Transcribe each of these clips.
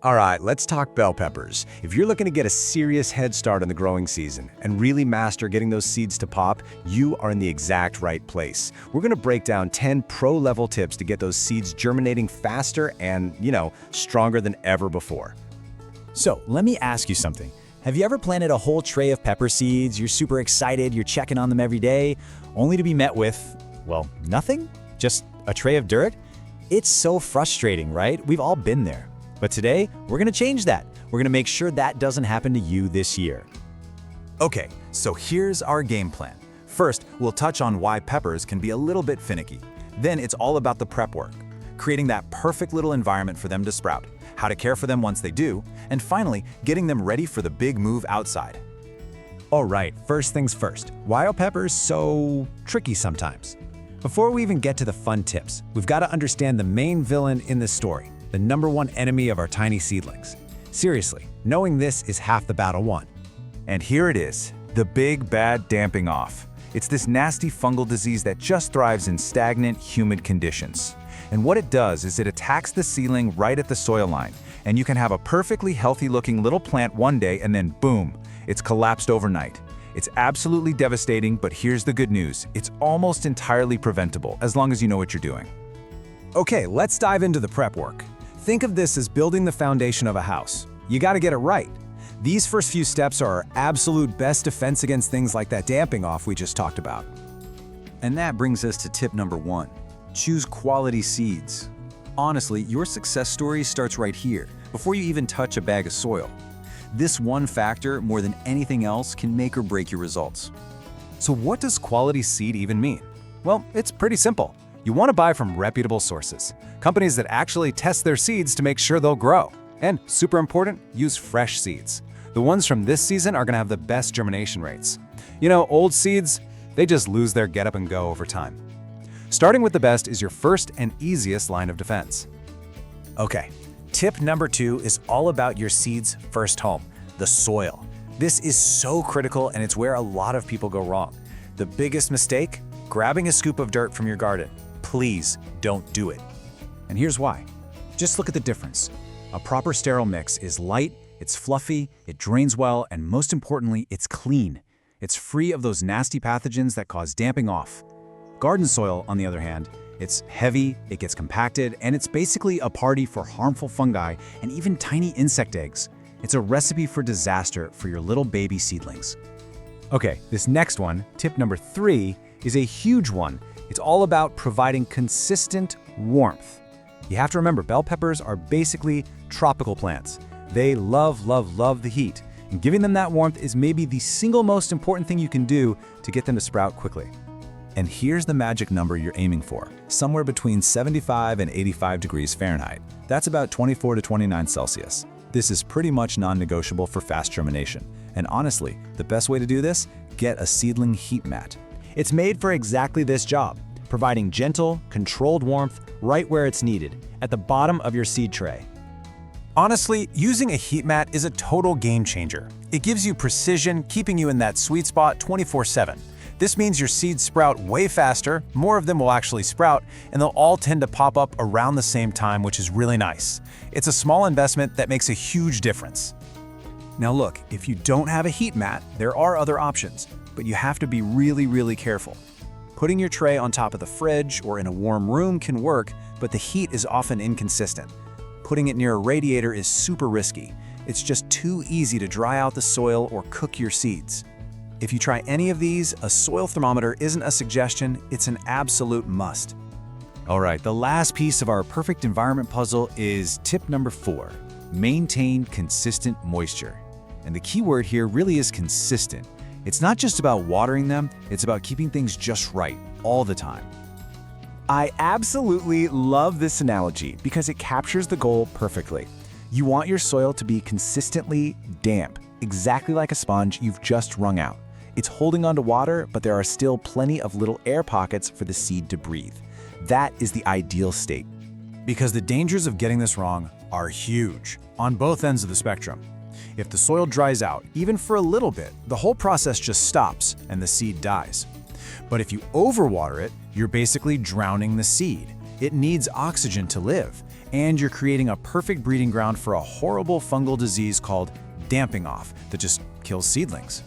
All right, let's talk bell peppers. If you're looking to get a serious head start on the growing season and really master getting those seeds to pop, you are in the exact right place. We're gonna break down 10 pro-level tips to get those seeds germinating faster and, stronger than ever before. So, let me ask you something. Have you ever planted a whole tray of pepper seeds, you're super excited, you're checking on them every day, only to be met with, well, nothing? Just a tray of dirt? It's so frustrating, right? We've all been there. But today, we're gonna change that. We're gonna make sure that doesn't happen to you this year. Okay, so here's our game plan. First, we'll touch on why peppers can be a little bit finicky. Then it's all about the prep work, creating that perfect little environment for them to sprout, how to care for them once they do, and finally, getting them ready for the big move outside. All right, first things first. Why are peppers so tricky sometimes? Before we even get to the fun tips, we've got to understand the main villain in this story, the #1 enemy of our tiny seedlings. Seriously, knowing this is half the battle won. And here it is, the big bad damping off. It's this nasty fungal disease that just thrives in stagnant, humid conditions. And what it does is it attacks the seedling right at the soil line, and you can have a perfectly healthy-looking little plant one day and then boom, it's collapsed overnight. It's absolutely devastating, but here's the good news. It's almost entirely preventable, as long as you know what you're doing. Okay, let's dive into the prep work. Think of this as building the foundation of a house. You gotta get it right. These first few steps are our absolute best defense against things like that damping off we just talked about. And that brings us to tip number 1. Choose quality seeds. Honestly, your success story starts right here, before you even touch a bag of soil. This one factor, more than anything else, can make or break your results. So what does quality seed even mean? Well, it's pretty simple. You want to buy from reputable sources, companies that actually test their seeds to make sure they'll grow. And super important, use fresh seeds. The ones from this season are going to have the best germination rates. Old seeds, they just lose their get up and go over time. Starting with the best is your first and easiest line of defense. Okay, tip number 2 is all about your seed's first home, the soil. This is so critical, and it's where a lot of people go wrong. The biggest mistake? Grabbing a scoop of dirt from your garden. Please don't do it. And here's why. Just look at the difference. A proper sterile mix is light, it's fluffy, it drains well, and most importantly, it's clean. It's free of those nasty pathogens that cause damping off. Garden soil, on the other hand, it's heavy, it gets compacted, and it's basically a party for harmful fungi and even tiny insect eggs. It's a recipe for disaster for your little baby seedlings. Okay, this next one, tip number 3, is a huge one. It's all about providing consistent warmth. You have to remember, bell peppers are basically tropical plants. They love, love, love the heat, and giving them that warmth is maybe the single most important thing you can do to get them to sprout quickly. And here's the magic number you're aiming for, somewhere between 75 and 85 degrees Fahrenheit. That's about 24 to 29 Celsius. This is pretty much non-negotiable for fast germination. And honestly, the best way to do this? Get a seedling heat mat. It's made for exactly this job, providing gentle, controlled warmth right where it's needed, at the bottom of your seed tray. Honestly, using a heat mat is a total game changer. It gives you precision, keeping you in that sweet spot 24/7. This means your seeds sprout way faster, more of them will actually sprout, and they'll all tend to pop up around the same time, which is really nice. It's a small investment that makes a huge difference. Now look, if you don't have a heat mat, there are other options, but you have to be really, really careful. Putting your tray on top of the fridge or in a warm room can work, but the heat is often inconsistent. Putting it near a radiator is super risky. It's just too easy to dry out the soil or cook your seeds. If you try any of these, a soil thermometer isn't a suggestion, it's an absolute must. All right, the last piece of our perfect environment puzzle is tip number 4, maintain consistent moisture. And the key word here really is consistent. It's not just about watering them, it's about keeping things just right, all the time. I absolutely love this analogy because it captures the goal perfectly. You want your soil to be consistently damp, exactly like a sponge you've just wrung out. It's holding onto water, but there are still plenty of little air pockets for the seed to breathe. That is the ideal state. Because the dangers of getting this wrong are huge, on both ends of the spectrum. If the soil dries out, even for a little bit, the whole process just stops and the seed dies. But if you overwater it, you're basically drowning the seed. It needs oxygen to live, and you're creating a perfect breeding ground for a horrible fungal disease called damping off that just kills seedlings.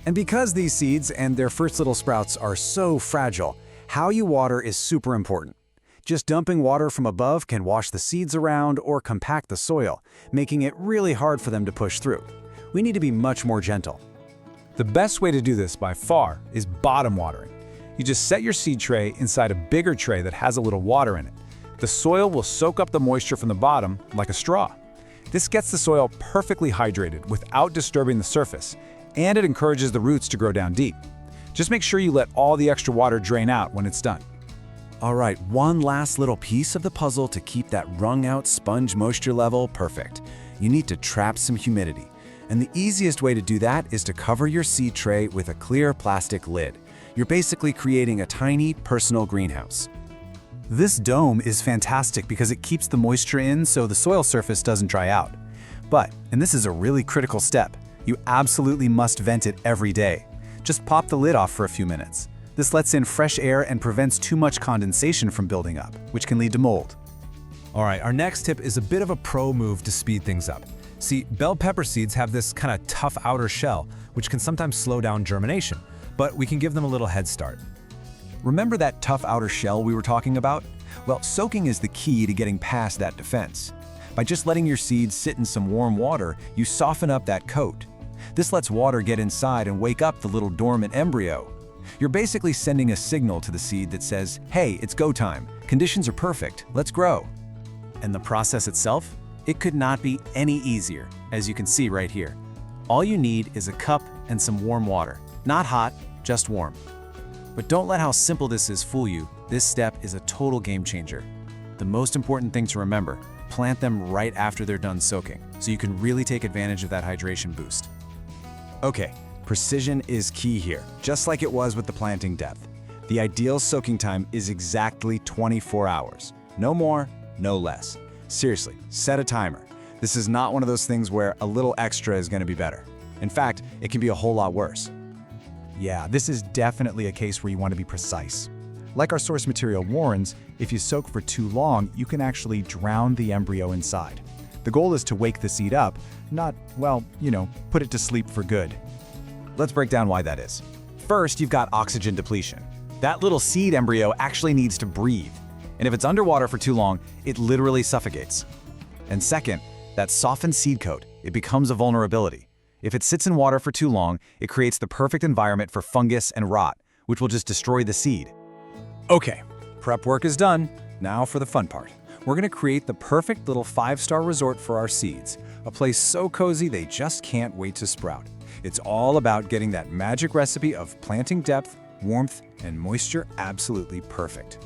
And because these seeds and their first little sprouts are so fragile, how you water is super important. Just dumping water from above can wash the seeds around or compact the soil, making it really hard for them to push through. We need to be much more gentle. The best way to do this by far is bottom watering. You just set your seed tray inside a bigger tray that has a little water in it. The soil will soak up the moisture from the bottom like a straw. This gets the soil perfectly hydrated without disturbing the surface, and it encourages the roots to grow down deep. Just make sure you let all the extra water drain out when it's done. All right, one last little piece of the puzzle to keep that wrung-out sponge moisture level perfect. You need to trap some humidity. And the easiest way to do that is to cover your seed tray with a clear plastic lid. You're basically creating a tiny personal greenhouse. This dome is fantastic because it keeps the moisture in so the soil surface doesn't dry out. But, and this is a really critical step, you absolutely must vent it every day. Just pop the lid off for a few minutes. This lets in fresh air and prevents too much condensation from building up, which can lead to mold. All right, our next tip is a bit of a pro move to speed things up. See, bell pepper seeds have this kind of tough outer shell, which can sometimes slow down germination, but we can give them a little head start. Remember that tough outer shell we were talking about? Well, soaking is the key to getting past that defense. By just letting your seeds sit in some warm water, you soften up that coat. This lets water get inside and wake up the little dormant embryo. You're basically sending a signal to the seed that says, hey, it's go time. Conditions are perfect. Let's grow. And the process itself? It could not be any easier, as you can see right here. All you need is a cup and some warm water. Not hot, just warm. But don't let how simple this is fool you. This step is a total game changer. The most important thing to remember, plant them right after they're done soaking, so you can really take advantage of that hydration boost. Okay, precision is key here, just like it was with the planting depth. The ideal soaking time is exactly 24 hours. No more, no less. Seriously, set a timer. This is not one of those things where a little extra is going to be better. In fact, it can be a whole lot worse. Yeah, this is definitely a case where you want to be precise. Like our source material warns, if you soak for too long, you can actually drown the embryo inside. The goal is to wake the seed up, not, well, put it to sleep for good. Let's break down why that is. First, you've got oxygen depletion. That little seed embryo actually needs to breathe. And if it's underwater for too long, it literally suffocates. And second, that softened seed coat, it becomes a vulnerability. If it sits in water for too long, it creates the perfect environment for fungus and rot, which will just destroy the seed. Okay, prep work is done. Now for the fun part. We're gonna create the perfect little 5-star resort for our seeds, a place so cozy they just can't wait to sprout. It's all about getting that magic recipe of planting depth, warmth, and moisture absolutely perfect.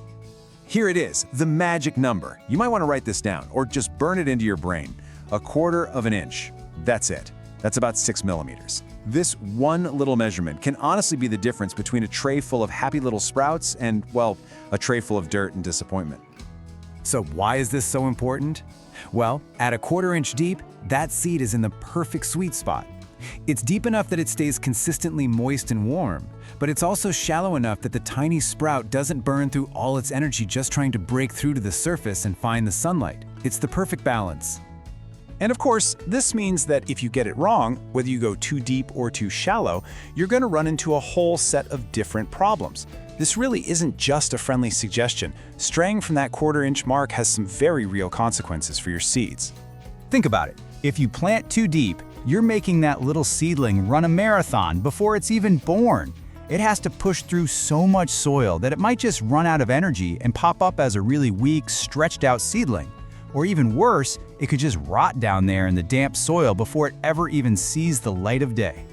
Here it is, the magic number. You might want to write this down or just burn it into your brain. 1/4 of an inch. That's it. That's about 6 millimeters. This one little measurement can honestly be the difference between a tray full of happy little sprouts and, well, a tray full of dirt and disappointment. So why is this so important? Well, at 1/4 inch deep, that seed is in the perfect sweet spot. It's deep enough that it stays consistently moist and warm, but it's also shallow enough that the tiny sprout doesn't burn through all its energy just trying to break through to the surface and find the sunlight. It's the perfect balance. And of course, this means that if you get it wrong, whether you go too deep or too shallow, you're going to run into a whole set of different problems. This really isn't just a friendly suggestion. Straying from that 1/4 inch mark has some very real consequences for your seeds. Think about it. If you plant too deep, you're making that little seedling run a marathon before it's even born. It has to push through so much soil that it might just run out of energy and pop up as a really weak, stretched out seedling. Or even worse, it could just rot down there in the damp soil before it ever even sees the light of day.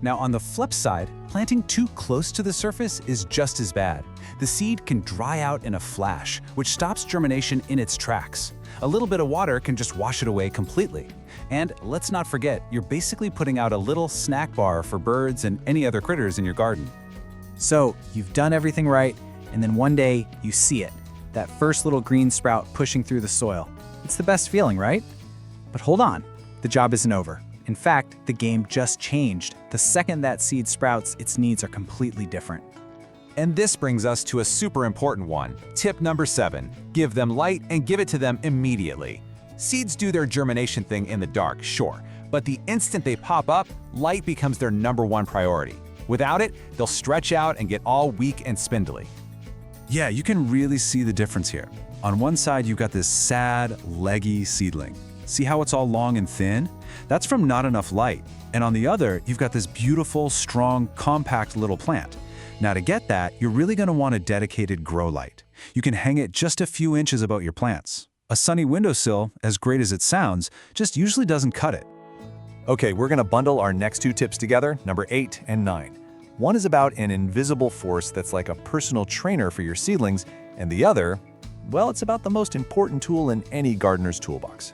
Now on the flip side, planting too close to the surface is just as bad. The seed can dry out in a flash, which stops germination in its tracks. A little bit of water can just wash it away completely. And let's not forget, you're basically putting out a little snack bar for birds and any other critters in your garden. So you've done everything right, and then one day you see it, that first little green sprout pushing through the soil. It's the best feeling, right? But hold on, the job isn't over. In fact, the game just changed. The second that seed sprouts, its needs are completely different. And this brings us to a super important one. Tip number 7, give them light and give it to them immediately. Seeds do their germination thing in the dark, sure, but the instant they pop up, light becomes their #1 priority. Without it, they'll stretch out and get all weak and spindly. Yeah, you can really see the difference here. On one side, you've got this sad, leggy seedling. See how it's all long and thin? That's from not enough light. And on the other, you've got this beautiful, strong, compact little plant. Now to get that, you're really going to want a dedicated grow light. You can hang it just a few inches above your plants. A sunny windowsill, as great as it sounds, just usually doesn't cut it. Okay, we're going to bundle our next 2 tips together, number 8 and 9. One is about an invisible force that's like a personal trainer for your seedlings, and the other, well, it's about the most important tool in any gardener's toolbox.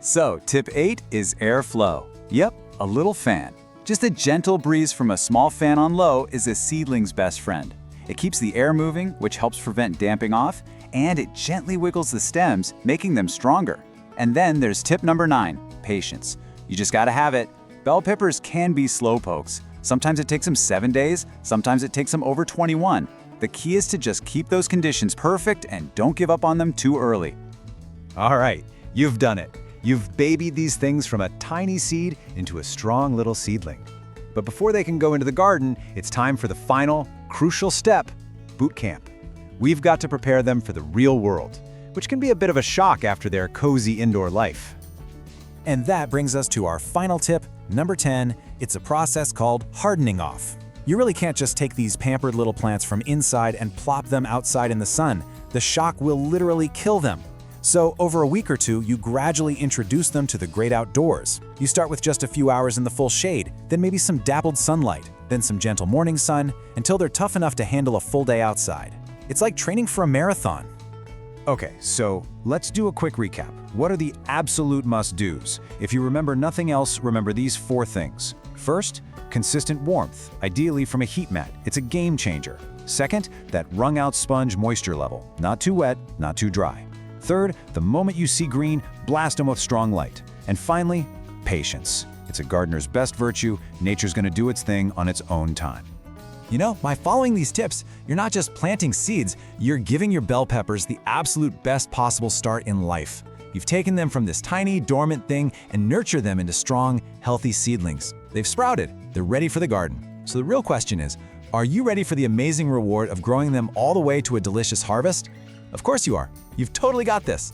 So, tip 8 is airflow. Yep, a little fan. Just a gentle breeze from a small fan on low is a seedling's best friend. It keeps the air moving, which helps prevent damping off, and it gently wiggles the stems, making them stronger. And then there's tip number 9, patience. You just gotta have it. Bell peppers can be slow pokes. Sometimes it takes them 7 days, sometimes it takes them over 21. The key is to just keep those conditions perfect and don't give up on them too early. All right, you've done it. You've babied these things from a tiny seed into a strong little seedling. But before they can go into the garden, it's time for the final, crucial step, boot camp. We've got to prepare them for the real world, which can be a bit of a shock after their cozy indoor life. And that brings us to our final tip, number 10. It's a process called hardening off. You really can't just take these pampered little plants from inside and plop them outside in the sun. The shock will literally kill them. So over a week or two, you gradually introduce them to the great outdoors. You start with just a few hours in the full shade, then maybe some dappled sunlight, then some gentle morning sun, until they're tough enough to handle a full day outside. It's like training for a marathon. Okay, so let's do a quick recap. What are the absolute must-dos? If you remember nothing else, remember these 4 things. First, consistent warmth, ideally from a heat mat. It's a game changer. Second, that wrung-out sponge moisture level. Not too wet, not too dry. Third, the moment you see green, blast them with strong light. And finally, patience. It's a gardener's best virtue. Nature's going to do its thing on its own time. You know, by following these tips, you're not just planting seeds, you're giving your bell peppers the absolute best possible start in life. You've taken them from this tiny, dormant thing and nurtured them into strong, healthy seedlings. They've sprouted. They're ready for the garden. So the real question is, are you ready for the amazing reward of growing them all the way to a delicious harvest? Of course you are. You've totally got this.